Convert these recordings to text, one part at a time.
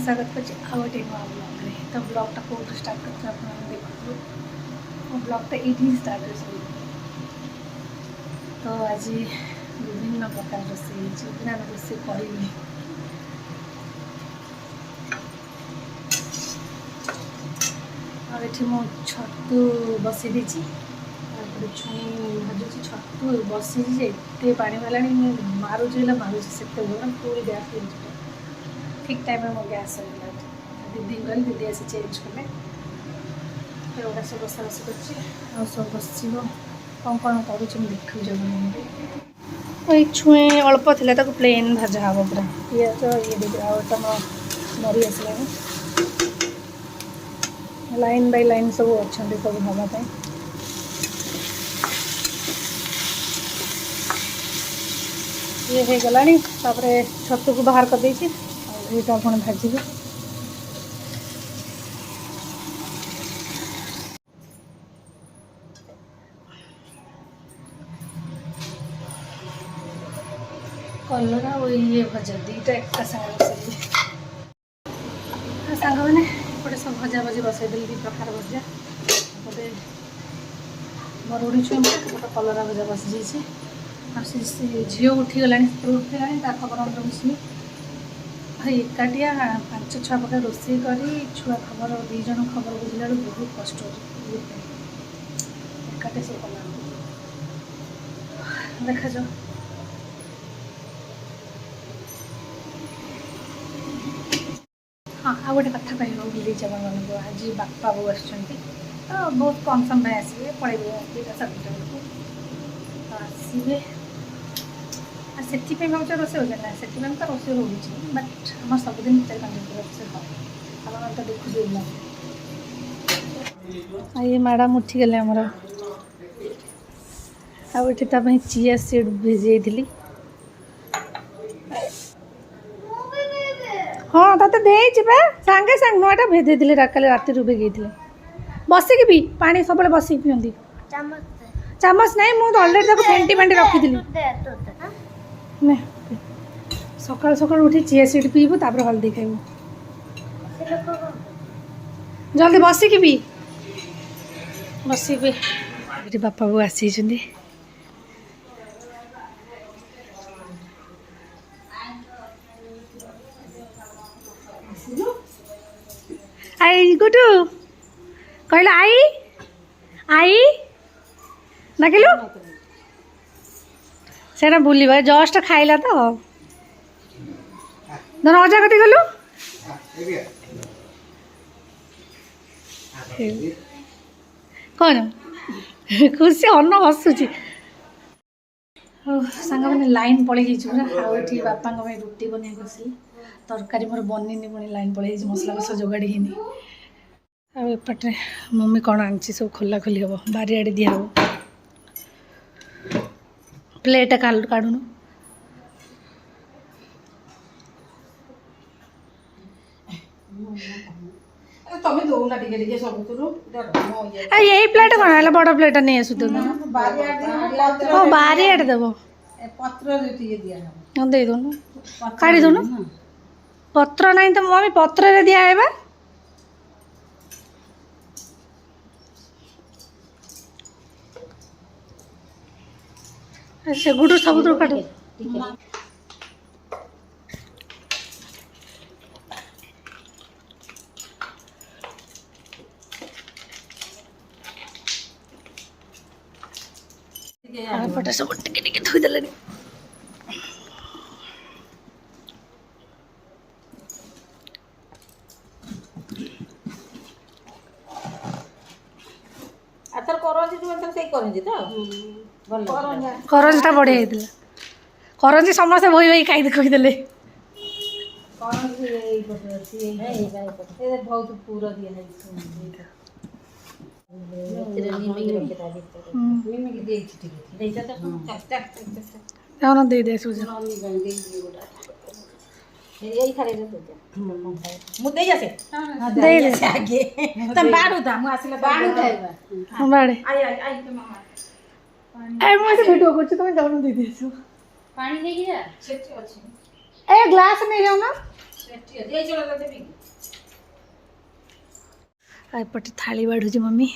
स्वागत कर गोटे नुआ ब्लॉग रे। तो ब्लॉगटा कौट स्टार्ट कर देखो मो ब्लॉगटा ये स्टार्ट कर। तो आज विभिन्न प्रकार रोषे बिना रोषे करी और मो छतु बसई देती छुई भाजुची छतु बसी एत पानी वाला मारुचे से पूरी गैस ठीक टाइम में मो गैस दीदी गली दीदी आसी चेंज कले फिर सब बसा बसी कर सब बस कौन कौन कर देखिए छुए अल्प थी प्लेन भाजा हम पूरा पिज ये देखिए मरी आसला लाइन बाय लाइन सब अच्छा सब हाँपाई ये हो गला छतु को बाहर कर देछि ये पुणी भाजी कलरा और ये भजा दीटा एक सागे सांग मैंने गोटे सब भजा भजी बसईदेली दी प्रकार भजा गोटे मरुड़ी छुई गोटे कलरा भजा बसी जाइए झील उठीगला उठीगला खबर बुझी भाई एकाटिया 5-6 प्रकार रोषे करी छुआ खबर 2 जन खबर बुझला बहुत कष्ट एकाटे सब कला देखा जाओ। हाँ आ गए कथा कह भूल आप आज बापा बो आस बहुत कम समय आसवे पड़े 2टा बेलू आसवे से भाव रोसे हो ना से तो रोसे हो बट आम सबुदिन 4-5 रोसे हम तो देखु ये मैडम उठीगले आमर आईटापी चिया सीड भिजई हाँ तो देबा सांगे सांग नुआटा भेजे कल राति भिगे बसिक भी पानी सब बसिक पिंदी चामच नहीं मुझे अलरेडी फेंटी फेंटी रखी सकाल सकाल उठी चिया सीड पीबू तापर हल्दी खाइबू जल्दी बसिक भी बसिक भी बापा बो आसी आई गुटू कहला आई आई डाकिलु से बुलवा जस्ट खाइला तो धन अजा कति गलु कौन खुशी अन्न हसुची सांग मैंने लाइन पलि पूरा बापा रुटी बन बसली तरकारी मोर बनी पुणी लाइन पलि मसला मस जोगाड़ी आएपटे मम्मी कौन आनी सब खोला खोली हम बारियाड़े दिया प्लेट काढ़ुन यही प्लेट कौन है बड़ प्लेट नहीं आसु बारियाड़े देव दे दौन काढ़ी दौन पत्र नहीं तो मम्मी पत्र दिया है से गुडू सब काट पटे सब टिके धोईदे करंजीटा बढ़िया होता करंजी समस्त बही बही खाई कहीदे दे दे यही खाली मुद्दे जैसे दे जैसे आगे तुम बाड़ू था मु आसिला बाड़ू खाइबा बाड़े आई आई आई तो मामा ए मते वीडियो करछ तुम जाउन दे देसु पानी नहीं गया सेट अछि ए ग्लास में जाओ ना एपटे थाली बाढ़ुची मम्मी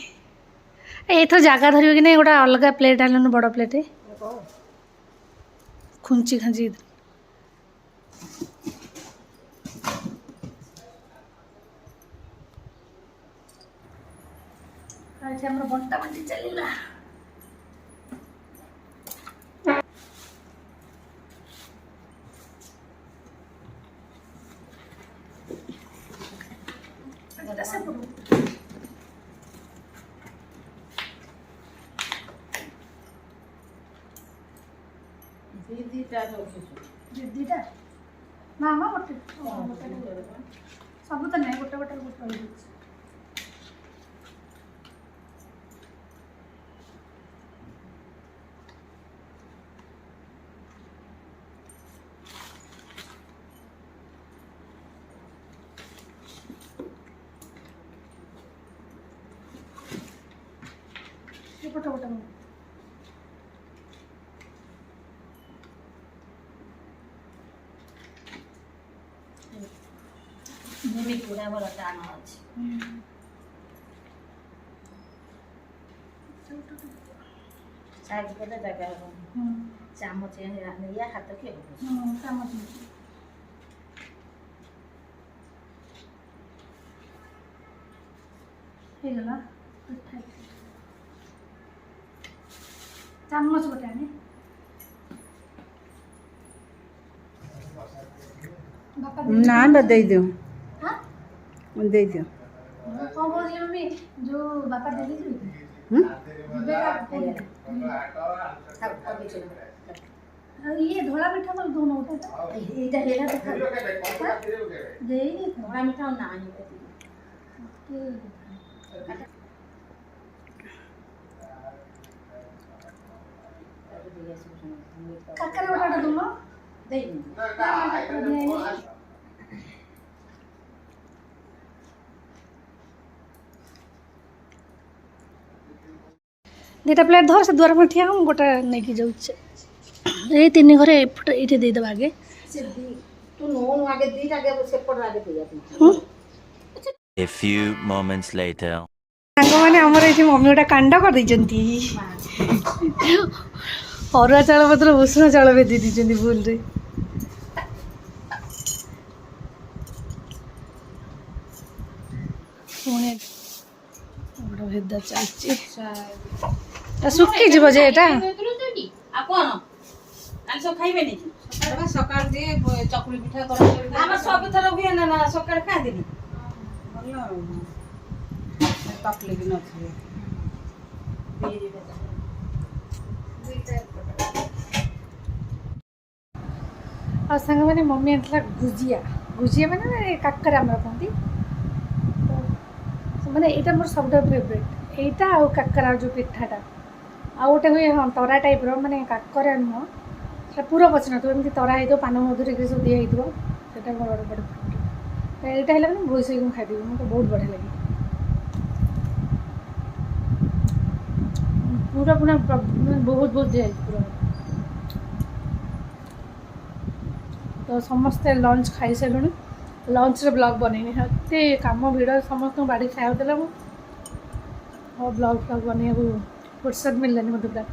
एथर जगह धर कि नहीं गोटे अलग प्लेट आन बड़ प्लेट खुंची खांची बंटा बंटी चलला दीटा ना मा गोटे सब तो नहीं गोटे गोटे गोटे गोटे गोटे भूमि पूरा बड़ा टान अछि साइज करे जगह हो चामच या हाथ के हो चामच हे गला चामच गोटे आने ना दे दियो हाँ दे दियो कौन बोल रही मम्मी जो बापा दे दी थी ये धोला मीठा बोल दोनों होता था इधर लेला तो दे थोड़ा मीठा ना है काकर बटाटा दोनों दे दुटा प्लेट धर से द्वार में ठिया हम गोटा नहीं की जाऊँ ये तीन घर एपट ये देदेव आगे तू नोन आगे दी आगे सेपट आगे दिया A few moments later. सांग मैंने आमर ये मम्मी गोटे कांड कर अरुआ चाउल पत्र उषुना चाउल भेदी दी भूल रे भेदा चलती सुखी जीव जे एटा आ कोन आल सब खाइबे नहीं सकाळ दे चकुली पिठा कर हम सब थर हुए ना सकाळ खा देनी तकले कि नथले और सांग मैंने मम्मी आनला गुजिया गुजिया मैंने काकर आम कहती मैंने यहाँ मोर सब फेवरेट यहीटा आ काकर जो पिठाटा आ गोटे हुए हाँ तरा टाइप मैंने काकर नुह पूरा पचन तो एमती तरा हो पान मधुरी सब दिखाई से मोर बड़े फेवरेट यहाँ है भोई सही खाईदेवी मतलब बहुत बढ़िया लगे पूरा पूरा बहुत बहुत दिखाई पूरा तो समस्ते लंच खाई सारे लंच रे ब्लॉग बनैनी एते काम भिड़ समस्त बाड़ी खाया और ब्लॉग फ्लॉग बनैया फुर्सत मिललानी मत पूरा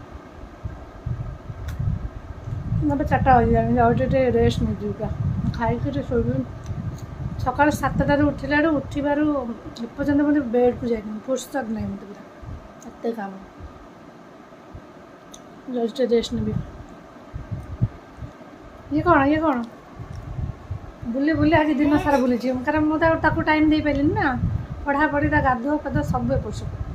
मतलब 4टा बजे जाऊँ रेस्ट नहीं पूरा खाई शोबी सका 7टार उठिला उठबार एपर्तंत मतलब बेड को जाए फुर्सत नहीं मत पूरा एत काम जस्ट रेस्ट नेबी ये कौन बुले बुले आज दिन सारा बुली कारण मुझे टाइम दे पारे ना पढ़ापढ़ी गाधुआ पाधुआ सब एपट